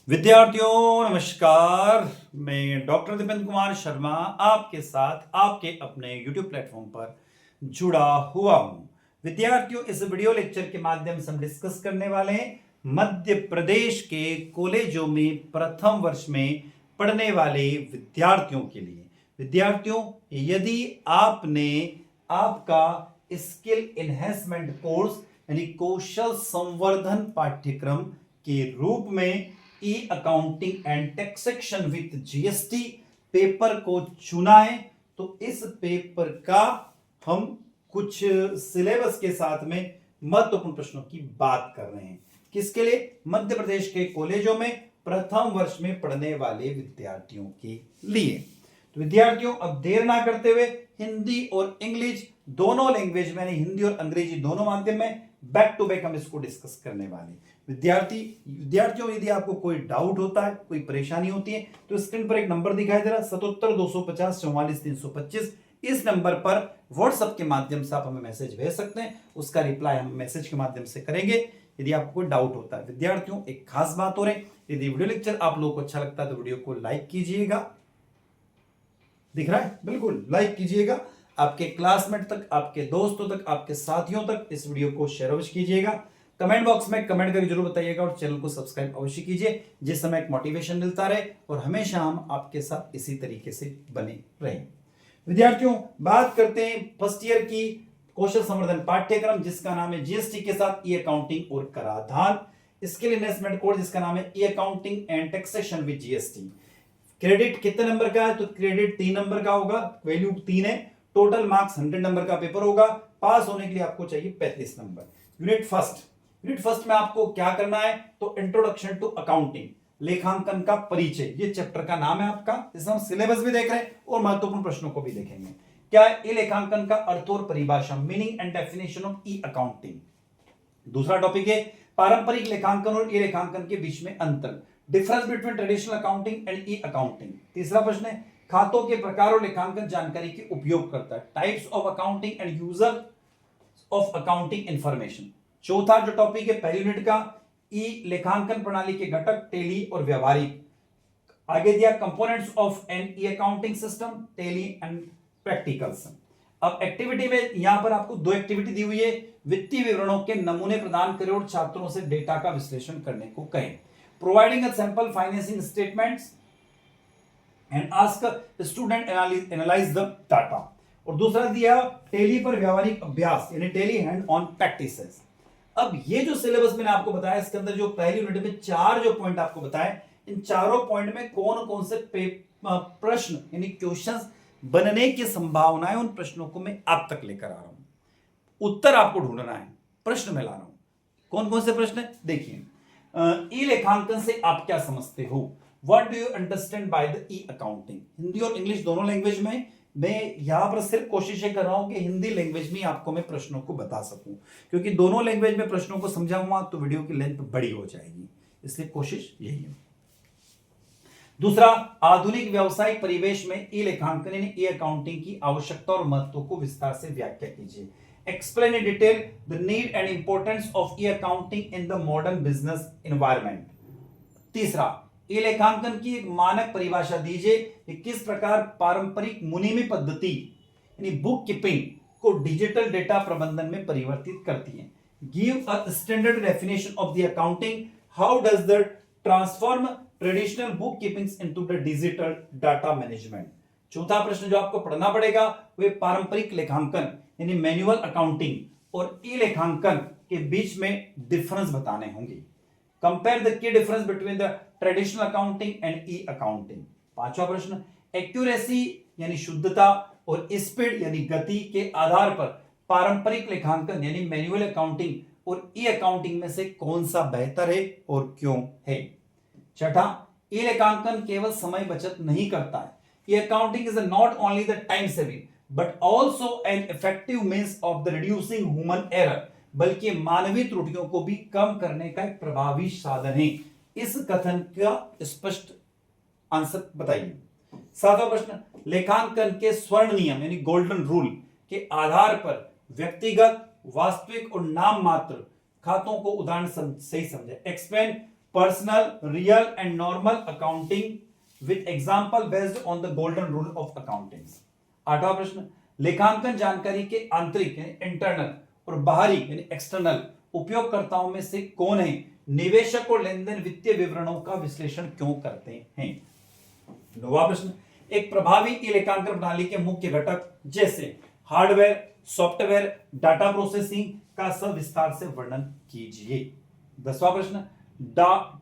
विद्यार्थियों नमस्कार। मैं डॉक्टर दीपेंद्र कुमार शर्मा आपके साथ आपके अपने YouTube प्लेटफॉर्म पर जुड़ा हुआ हूं। विद्यार्थियों, इस वीडियो लेक्चर के माध्यम से हम डिस्कस करने वाले हैं मध्य प्रदेश के कॉलेजों में प्रथम वर्ष में पढ़ने वाले विद्यार्थियों के लिए। विद्यार्थियों, यदि आपने आपका स्किल एनहेंसमेंट कोर्स यानी कौशल संवर्धन पाठ्यक्रम के रूप में e accounting and taxation with GST paper को चुना है, तो इस पेपर का हम कुछ सिलेबस के साथ में महत्वपूर्ण प्रश्नों की बात कर रहे हैं। किसके लिए? मध्य प्रदेश के कॉलेजों में प्रथम वर्ष में पढ़ने वाले विद्यार्थियों के लिए। तो विद्यार्थियों, अब देर ना करते हुए हिंदी और इंग्लिश दोनों लैंग्वेज में, हिंदी और अंग्रेजी दोनों माध्यम में बैक टू बैक हम इसको डिस्कस करने वाले। विद्यार्थियों, यदि आपको कोई डाउट होता है, कोई परेशानी होती है, तो स्क्रीन पर एक नंबर दिखाई दे रहा है 77 250 44 325। इस नंबर पर व्हाट्सएप के माध्यम से आप हमें मैसेज भेज सकते हैं, उसका रिप्लाई हम मैसेज के माध्यम से करेंगे यदि आपको कोई डाउट होता है। विद्यार्थियों, एक खास बात हो रही है, यदि वीडियो लेक्चर आप लोगों को अच्छा लगता है तो वीडियो को लाइक कीजिएगा। दिख रहा है? बिल्कुल लाइक कीजिएगा। आपके क्लासमेट तक, आपके दोस्तों तक, आपके साथियों तक इस वीडियो को शेयर अवश्य कीजिएगा। कमेंट बॉक्स में कमेंट करके जरूर बताइएगा और चैनल को सब्सक्राइब अवश्य कीजिए, जिस समय एक मोटिवेशन मिलता रहे और हमेशा हम आपके साथ इसी तरीके से बने रहें। विद्यार्थियों, बात करते हैं फर्स्ट ईयर की कौशल संवर्धन पाठ्यक्रम जिसका नाम है जीएसटी के साथ ई अकाउंटिंग और कराधान, स्किल इन्वेस्टमेंट कोर्स जिसका नाम है e accounting and taxation with GST. Credit कितने नंबर का है? तो क्रेडिट 3 नंबर का होगा, वैल्यू 3 है। टोटल मार्क्स 100 नंबर का पेपर होगा। पास होने के लिए आपको चाहिए 35 नंबर। यूनिट फर्स्ट में आपको क्या करना है? तो इंट्रोडक्शन टू अकाउंटिंग, लेखांकन का परिचय, ये चैप्टर का नाम है आपका। इसमें हम सिलेबस भी देख रहे हैं और महत्वपूर्ण प्रश्नों को भी देखेंगे। क्या है? ई लेखांकन का अर्थ और परिभाषा, meaning and definition of E accounting. दूसरा टॉपिक है पारंपरिक लेखांकन और ई लेखांकन के बीच में अंतर, difference between traditional accounting and E accounting. तीसरा प्रश्न है खातों के प्रकार और लेखांकन जानकारी के उपयोग करता है, types of accounting and user of accounting information. चौथा जो टॉपिक है पहली यूनिट का, ई लेखांकन प्रणाली के घटक, टेली और व्यवहारिक। आगे दिया components of an E accounting system, Tally and practicals. अब एक्टिविटी में यहां पर आपको 2 एक्टिविटी दी हुई है। वित्तीय विवरणों के नमूने प्रदान करें और छात्रों से डेटा का विश्लेषण करने को कहें। Providing a sample financing statements and ask student analyse the data. और दूसरा दिया टेली पर व्यावहारिक अभ्यास यानी टेली हैंड ऑन प्रैक्टिसेस। अब ये जो सिलेबस मैंने आपको बताया, इसके अंदर जो पहली यूनिट में 4 जो पॉइंट आपको बताए, इन चारों पॉइंट में कौन कौन से प्रश्न यानी क्वेश्चंस बनने की संभावना है, उन प्रश्नों को मैं आप तक लेकर आ रहा हूं। उत्तर आपको ढूंढना है, प्रश्न मैं ला रहा हूं। कौन कौन से प्रश्न है देखिए। ई लेखांकन से आप क्या समझते हो? What do you understand by the E accounting? Hindi और इंग्लिश दोनों लैंग्वेज में। मैं यहां पर सिर्फ कोशिश कर रहा हूं कि हिंदी लैंग्वेज में आपको मैं प्रश्नों को बता सकूं, क्योंकि दोनों लैंग्वेज में प्रश्नों को समझाऊंगा तो वीडियो की लेंथ बड़ी हो जाएगी, इसलिए कोशिश यही है। दूसरा, आधुनिक व्यावसायिक परिवेश में ई लेखांकन यानी ई अकाउंटिंग की आवश्यकता और महत्व को विस्तार से व्याख्या कीजिए। Explain in detail the need and importance of e-accounting in the modern business environment. तीसरा, ई लेखांकन की एक मानक परिभाषा दीजिए कि किस प्रकार पारंपरिक मुनीमी पद्धति यानी बुक कीपिंग को डिजिटल डेटा प्रबंधन में परिवर्तित करती है। Give a standard definition of the accounting. How does the transform traditional bookkeeping into the digital data management? चौथा प्रश्न जो आपको पढ़ना पड़ेगा वह पारंपरिक लेखांकन यानी मैनुअल अकाउंटिंग और ई लेखांकन के बीच में डिफरेंस बताने होंगे। Compare the key difference between the traditional accounting and E accounting. पांचवा प्रश्न, एक्यूरेसी यानी शुद्धता और स्पीड यानी गति के आधार पर पारंपरिक लेखांकन यानी मैनुअल अकाउंटिंग और ई अकाउंटिंग में से कौन सा बेहतर है और क्यों है। छठा, ई लेखांकन केवल समय बचत नहीं करता है। E-accounting is not only the time saving but also an effective means of the reducing human error, बल्कि मानवीय त्रुटियों को भी कम करने का एक प्रभावी साधन है। इस कथन का स्पष्ट आंसर बताइए। सातवां प्रश्न, लेखांकन के स्वर्ण नियम यानी गोल्डन रूल के आधार पर व्यक्तिगत, वास्तविक और नाम मात्र खातों को उदाहरण सही समझे। Explain personal, real and normal accounting with example based on the golden rule of accounting. आठवां प्रश्न, लेखांकन जानकारी के आंतरिक यानी इंटरनल और बाहरी यानी एक्सटर्नल उपयोगकर्ताओं में से कौन है? निवेशक और लेनदेन वित्तीय विवरणों का विश्लेषण क्यों करते हैं? नौवां प्रश्न, एक प्रभावी ई लेखांकन प्रणाली के मुख्य घटक जैसे हार्डवेयर, सॉफ्टवेयर, डाटा प्रोसेसिंग का सविस्तार से वर्णन कीजिए। 10वां प्रश्न,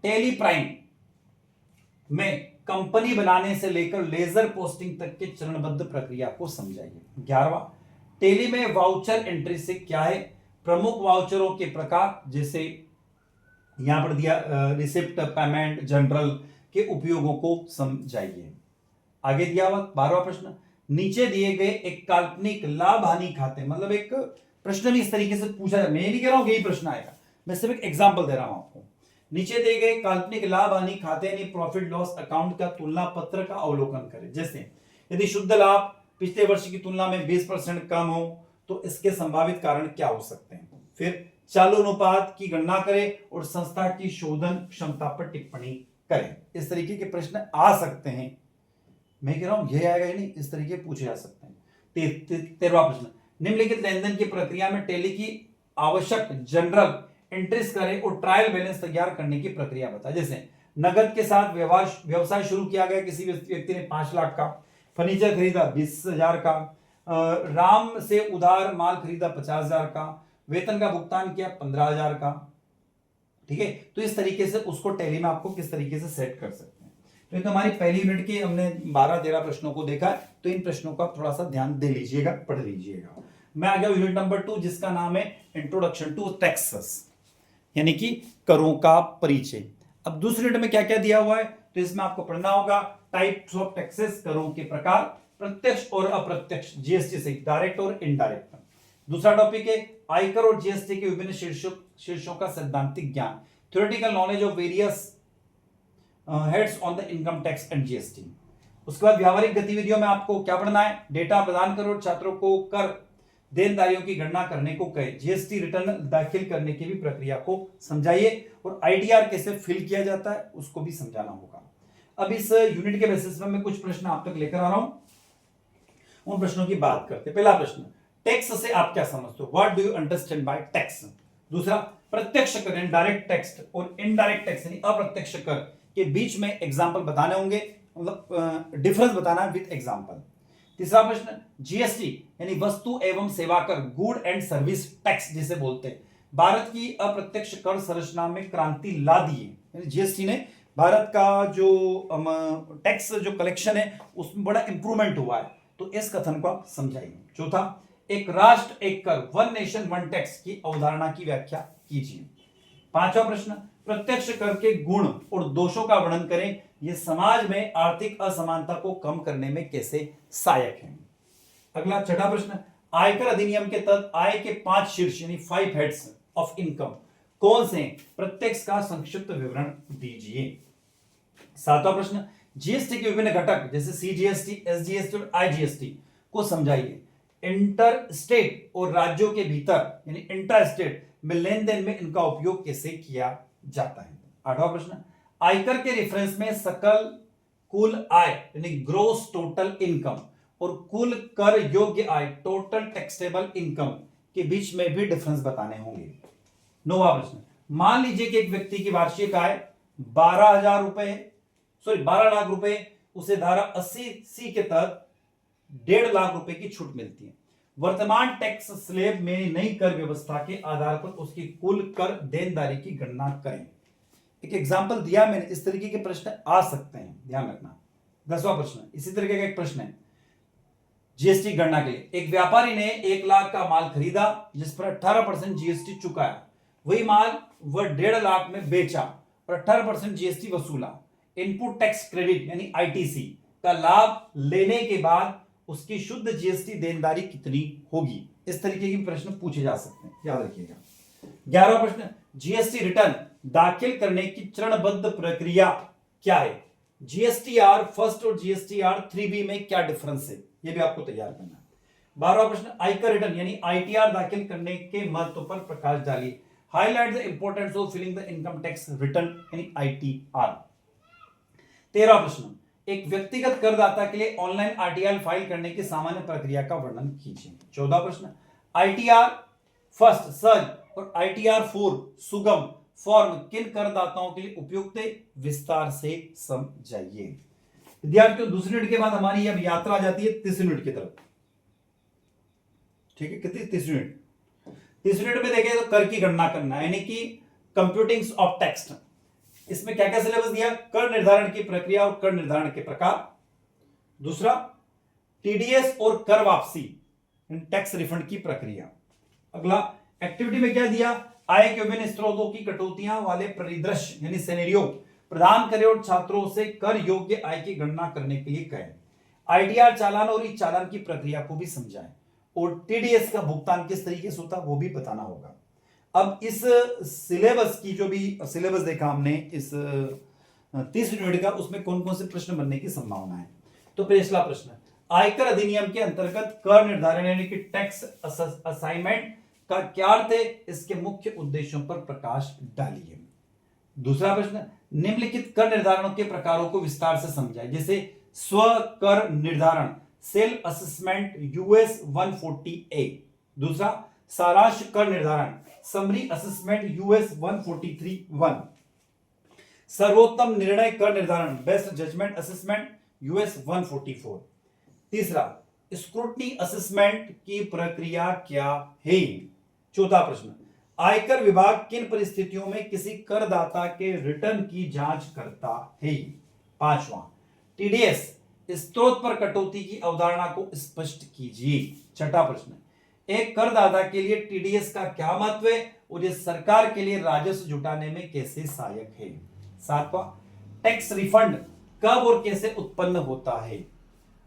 टेली प्राइम में कंपनी बनाने से लेकर लेजर पोस्टिंग तक के चरणबद्ध प्रक्रिया को समझाइए। 11वां, टेली में वाउचर एंट्री से क्या है? प्रमुख वाउचरों के प्रकार जैसे यहां पर दिया रिसिप्ट, पेमेंट, जनरल के उपयोगों को समझाइए। आगे दिया हुआ 12वां प्रश्न, नीचे दिए गए एक काल्पनिक लाभ हानि खाते, मतलब एक प्रश्न भी इस तरीके से पूछा जाए, मैं नहीं कह रहा हूं यही प्रश्न आएगा, मैं सिर्फ एक एग्जांपल दे रहा हूं आपको। नीचे दिए गए काल्पनिक लाभ हानि खाते यानी प्रॉफिट लॉस अकाउंट का तुलना पत्र का अवलोकन करें। जैसे यदि शुद्ध लाभ पिछले वर्ष की तुलना में 20% कम हो तो इसके संभावित कारण क्या हो सकते हैं। फिर चालू अनुपात की गणना करें और संस्था की शोधन क्षमता पर टिप्पणी करें। इस तरीके के प्रश्न आ सकते हैं, मैं कह रहा हूं यह आएगा ही नहीं, इस तरीके पूछे जा सकते हैं। 13वां प्रश्न, निम्नलिखित लेनदेन की प्रक्रिया में टेली की आवश्यक जनरल एंट्रीज करें और ट्रायल बैलेंस तैयार करने की प्रक्रिया बताएं। जैसे नगद के साथ व्यवसाय शुरू किया गया, किसी व्यक्ति ने 5 लाख का, फर्नीचर खरीदा 20,000 का, राम से उधार माल खरीदा 50,000 का, वेतन का भुगतान किया 15,000 का। ठीक है, तो इस तरीके से उसको टैली में आपको किस तरीके से सेट कर सकते हैं। तो हमारी पहली यूनिट की हमने 12-13 प्रश्नों को देखा, तो इन प्रश्नों का थोड़ा सा ध्यान दे लीजिएगा, पढ़ लीजिएगा। मैं आ गया यूनिट नंबर 2 जिसका नाम है इंट्रोडक्शन टू टैक्सेस, यानी कि करों का परिचय। अब दूसरी यूनिट में क्या क्या दिया हुआ है, तो इसमें आपको पढ़ना होगा टाइप्स ऑफ टैक्सेस, करों के प्रकार, प्रत्यक्ष और अप्रत्यक्ष, जीएसटी से डायरेक्ट और इनडायरेक्ट। दूसरा टॉपिक है आयकर और जीएसटी के विभिन्न शीर्षों का सैद्धांतिक ज्ञान, theoretical knowledge of various heads on the income tax and GST. उसके बाद व्यावहारिक गतिविधियों में आपको क्या पढ़ना है, डेटा प्रदान करो, छात्रों को कर देनदारियों की गणना करने को कहे, जीएसटी रिटर्न दाखिल करने की भी प्रक्रिया को समझाइए और आईटीआर कैसे फिल किया जाता है उसको भी समझाना होगा। अब इस यूनिट के बेसिस पर मैं कुछ प्रश्न आप तक लेकर आ रहा हूं, उन प्रश्नों की बात करते हैं। पहला प्रश्न, टैक्स से आप क्या समझते हो, what do you understand by tax. दूसरा, प्रत्यक्ष कर यानी डायरेक्ट टैक्स और इनडायरेक्ट टैक्स यानी अप्रत्यक्ष कर के बीच में एग्जांपल बताने होंगे, मतलब डिफरेंस बताना विद एग्जांपल। तीसरा प्रश्न, जीएसटी यानी वस्तु एवं सेवा कर, गुड एंड सर्विस टैक्स जिसे बोलते हैं, भारत की अप्रत्यक्ष कर संरचना में क्रांति ला दी है, यानी जीएसटी ने भारत का जो टैक्स जो कलेक्शन है उसमें बड़ा इंप्रूवमेंट हुआ है, तो इस कथन को आप समझाइए। चौथा, एक राष्ट्र एक कर, वन नेशन वन टैक्स की अवधारणा की व्याख्या कीजिए। पांचवा प्रश्न, प्रत्यक्ष कर के गुण और दोषों का वर्णन करें, यह समाज में आर्थिक असमानता को कम करने में कैसे सहायक है। अगला छठा प्रश्न, आयकर अधिनियम के तहत आय के 5 शीर्ष यानी 5 हेड्स ऑफ इनकम कौन से, प्रत्यक्ष का संक्षिप्त विवरण दीजिए। सातवां प्रश्न, जीएसटी के विभिन्न घटक जैसे सीजीएसटी, एसजीएसटी और आईजीएसटी को समझाइए। इंटर स्टेट और राज्यों के भीतर यानी इंटर स्टेट में लेन देन में इनका उपयोग कैसे किया जाता है। आठवां प्रश्न, आयकर के रेफरेंस में सकल कुल आय यानी ग्रोस टोटल इनकम और कुल कर योग्य आय टोटल टैक्सेबल इनकम के बीच में भी डिफरेंस बताने होंगे। नौवां प्रश्न, मान लीजिए कि एक व्यक्ति की वार्षिक आय 12 लाख रुपए, उसे धारा 80C के तहत 1.5 लाख रुपए की छूट मिलती है। वर्तमान टैक्स स्लैब में नई कर व्यवस्था के आधार पर उसकी कुल कर देनदारी की गणना करें। एक एग्जांपल दिया मैंने, इस तरीके के प्रश्न आ सकते हैं, ध्यान रखना। 10वां प्रश्न, इसी तरीके का एक प्रश्न है जीएसटी गणना के लिए। एक व्यापारी ने 1 लाख का माल खरीदा जिस पर 18% जीएसटी चुकाया, वही माल वह 1.5 लाख में बेचा और 18% जीएसटी वसूला। इनपुट टैक्स क्रेडिट यानी आईटीसी का लाभ लेने के बाद उसकी शुद्ध जीएसटी देनदारी कितनी होगी। इस तरीके के प्रश्न पूछे जा सकते हैं, याद रखिएगा। 11वां प्रश्न, जीएसटी रिटर्न दाखिल करने की चरणबद्ध प्रक्रिया क्या है। जीएसटीआर फर्स्ट और जीएसटीआर 3B में क्या डिफरेंस है, यह भी आपको तैयार करना है। 12वां प्रश्न, आयकर रिटर्न यानी आईटीआर दाखिल करने के महत्व पर प्रकाश डालिए। Highlight the importance of filing the income tax return यानी ITR। 13वां प्रश्न, एक व्यक्तिगत करदाता के लिए ऑनलाइन RTR फाइल करने की सामान्य प्रक्रिया का वर्णन कीजिए। 14वां प्रश्न, ITR फर्स्ट सहज और ITR 4 सुगम फॉर्म किन करदाताओं के लिए उपयुक्त है, विस्तार से समझाइए। विद्यार्थियों, दूसरी यूनिट के बाद हमारी अब यात्रा आ जाती है तीसरी यूनिट की तरफ। ठीक है, कितनी? तीसरी यूनिट। तीसरी यूनिट में देखें तो कर की गणना करना यानी कि कंप्यूटिंग ऑफ टेक्स्ट। इसमें क्या क्या सिलेबस दिया? कर निर्धारण की प्रक्रिया और कर निर्धारण के प्रकार। दूसरा, TDS और कर वापसी टैक्स रिफंड की प्रक्रिया। अगला, एक्टिविटी में क्या दिया? आय के विभिन्न स्रोतों की कटौतियां वाले परिदृश्य यानी सिनेरियो प्रदान करें और छात्रों से कर योग्य आय की गणना करने के लिए कहें। ITR चालान और ई चालान की प्रक्रिया को भी समझाएं और TDS का भुगतान किस तरीके से होता है वो भी बताना होगा। अब इस सिलेबस की जो भी सिलेबस देखा हमने इस तीसरी यूनिट का, उसमें कौन कौन से प्रश्न बनने की संभावना है। तो पहला प्रश्न, आयकर अधिनियम के अंतर्गत कर निर्धारण यानी कि टैक्स असाइनमेंट का क्या अर्थ है, इसके मुख्य उद्देश्यों पर प्रकाश डालिए। दूसरा प्रश्न, निम्नलिखित कर निर्धारणों के प्रकारों को विस्तार से समझाएं, जैसे स्व कर निर्धारण सेल्फ असेसमेंट US 140A। दूसरा, सारांश कर निर्धारण समरी असेसमेंट US 143(1). सर्वोत्तम निर्णय कर निर्धारण बेस्ट जजमेंट असेसमेंट US 144। तीसरा, स्क्रूटनी असेसमेंट की प्रक्रिया क्या है। चौथा प्रश्न, आयकर विभाग किन परिस्थितियों में किसी करदाता के रिटर्न की जांच करता है। पांचवा, TDS स्रोत पर कटौती की अवधारणा को स्पष्ट कीजिए। छठा प्रश्न, एक करदाता के लिए TDS का क्या महत्व है और यह सरकार के लिए राजस्व जुटाने में कैसे सहायक है। सातवां, टैक्स रिफंड कब और कैसे उत्पन्न होता है।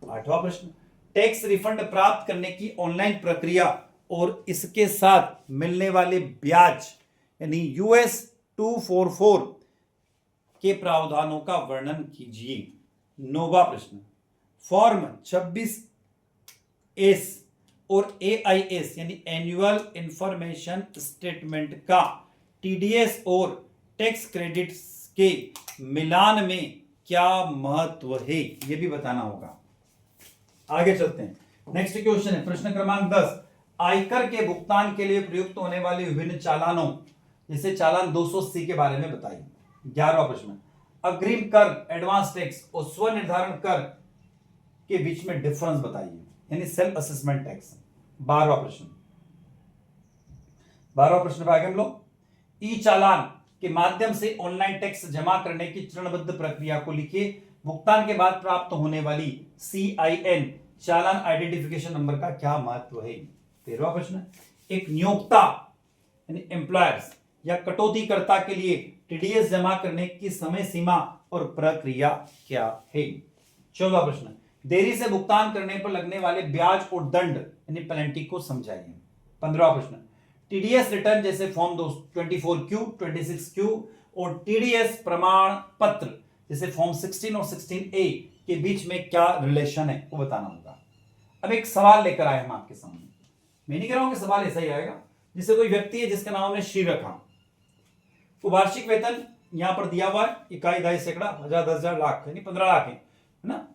आठवां प्रश्न, टैक्स रिफंड प्राप्त करने की ऑनलाइन प्रक्रिया और इसके साथ मिलने वाले ब्याज यानी US 244 के प्रावधानों का वर्णन कीजिए। नौवां प्रश्न, फॉर्म 26S और AIS यानी एनुअल इंफॉर्मेशन स्टेटमेंट का TDS और टैक्स क्रेडिट्स के मिलान में क्या महत्व है, यह भी बताना होगा। आगे चलते हैं, नेक्स्ट क्वेश्चन है प्रश्न क्रमांक 10, आयकर के भुगतान के लिए प्रयुक्त होने वाले विभिन्न चालानों जैसे चालान 280 के बारे में बताइए। 11वां प्रश्न, अग्रिम कर एडवांस टैक्स और स्व निर्धारण कर के बीच में डिफरेंस बताइए यानी सेल्फ असेसमेंट टैक्स। 12वां प्रश्न पे आगे हम लोग ई चालान के माध्यम से ऑनलाइन टैक्स जमा करने की चरणबद्ध प्रक्रिया को लिखिए। भुगतान के बाद प्राप्त होने वाली CIN चालान आइडेंटिफिकेशन नंबर का क्या महत्व है। 13वां प्रश्न, एक नियोक्ता यानी एम्प्लॉयर्स या कटौतीकर्ता के लिए TDS जमा करने की समय सीमा और प्रक्रिया क्या है। 14वां प्रश्न, देरी से भुगतान करने पर लगने वाले ब्याज और दंड यानी पेनल्टी को समझाइए। 15वां प्रश्न, TDS रिटर्न जैसे फॉर्म 24Q 26Q और TDS प्रमाण पत्र जैसे फॉर्म 16 और 16A के बीच में क्या रिलेशन है वो बताना होगा। अब एक सवाल लेकर आए हम आपके सामने, मैं नहीं कह रहा हूं कि सवाल ऐसा ही आएगा। जैसे कोई व्यक्ति है जिसका नाम है श्री रखा, वो वार्षिक वेतन यहां पर दिया हुआ है इकाई दाई सैकड़ा हजार 10,000 लाख यानी 15 लाख है ना,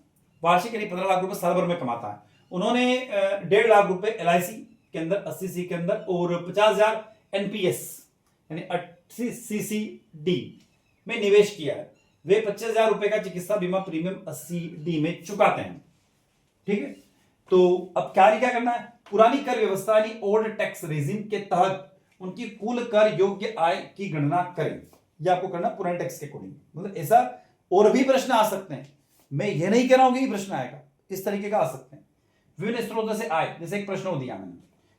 वार्षिक यानी 15 लाख रुपए साल भर में कमाता है। उन्होंने 1.5 लाख रुपए LIC के अंदर 80C के अंदर और 50,000 NPS यानी 80CCD में निवेश किया है। वे 25,000 रुपए का चिकित्सा बीमा प्रीमियम 80D में चुकाते हैं। ठीक है, तो अब क्या करना है, पुरानी कर व्यवस्था यानी ओल्ड टैक्स रेजिम के तहत उनकी कुल कर योग्य आय की गणना करें। यह आपको करना पुराने टैक्स के अकॉर्डिंग। मतलब ऐसा और भी प्रश्न आ सकते हैं, मैं ये नहीं कह रहा हूं कि प्रश्न आएगा, इस तरीके का आ सकते हैं। विभिन्न स्रोतों से आय, जैसे एक प्रश्न दिया मैंने,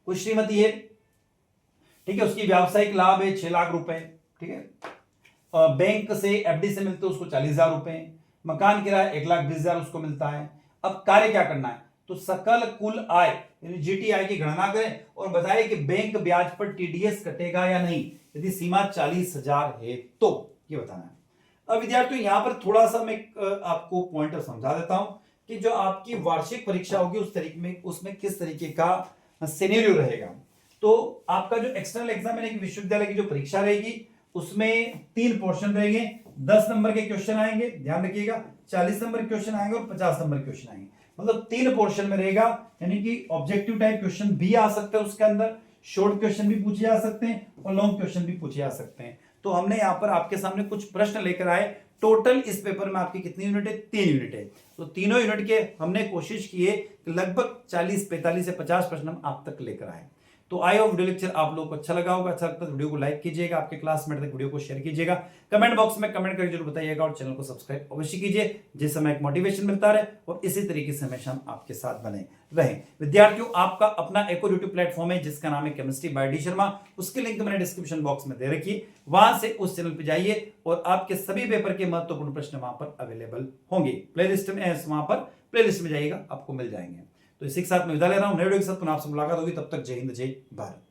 कोई श्रीमती है, ठीक है, उसकी व्यावसायिक लाभ है 6 लाख रुपए, ठीक है, बैंक से FD से मिलते उसको 40,000 रुपए, मकान किराया 1,20,000 उसको मिलता है। अब कार्य क्या करना है, तो सकल कुल आय यानी GTI की गणना करें और बताएं कि बैंक ब्याज पर TDS कटेगा या नहीं, यदि सीमा 40,000 है तो ये बताना है। अब विद्यार्थियों यहां पर थोड़ा सा मैं आपको पॉइंटर समझा देता हूं कि जो आपकी वार्षिक परीक्षा होगी उस तरीके में उसमें किस तरीके का सिनेरियो रहेगा। तो आपका जो एक्सटर्नल एग्जाम यानी कि विश्वविद्यालय की जो परीक्षा रहेगी उसमें 3 पोर्शन रहेंगे, 10 नंबर के क्वेश्चन आएंगे, ध्यान रखिएगा, 40 नंबर के क्वेश्चन आएंगे और 50 नंबर के क्वेश्चन आएंगे, मतलब 3 पोर्शन में रहेगा। यानी कि ऑब्जेक्टिव टाइप क्वेश्चन भी आ सकते हैं उसके अंदर, शॉर्ट क्वेश्चन भी पूछे जा सकते हैं और लॉन्ग क्वेश्चन भी पूछे जा सकते हैं। तो हमने यहाँ पर आपके सामने कुछ प्रश्न लेकर आए। टोटल इस पेपर में आपकी कितनी यूनिट है? 3 यूनिट है। तो तीनों यूनिट के हमने कोशिश की है कि लगभग 40, 45 से 50 प्रश्न हम आप तक लेकर आए। तो आई होप वीडियो लेक्चर आप लोगों को अच्छा लगा होगा। अच्छा लगता है तो वीडियो को लाइक कीजिएगा, आपके क्लासमेट तक वीडियो को शेयर कीजिएगा, कमेंट बॉक्स में कमेंट करके जरूर बताइएगा और चैनल को सब्सक्राइब अवश्य कीजिए, जिससे हमें एक मोटिवेशन मिलता रहे और इसी तरीके से हमेशा हम आपके साथ बने रहें। विद्यार्थियों, आपका अपना एक और यूट्यूब प्लेटफॉर्म है जिसका नाम है केमिस्ट्री बाय डी शर्मा, उसकी लिंक मैंने डिस्क्रिप्शन बॉक्स में दे रखी है, वहां से उस चैनल पर जाइए और आपके सभी पेपर के महत्वपूर्ण प्रश्न वहां पर अवेलेबल होंगे। प्लेलिस्ट में वहां पर प्लेलिस्ट में जाइएगा, आपको मिल जाएंगे। तो इसी के साथ मैं विदा ले रहा हूं, नए वीडियो के साथ पुनः आपसे मुलाकात होगी, तब तक जय हिंद, जय भारत।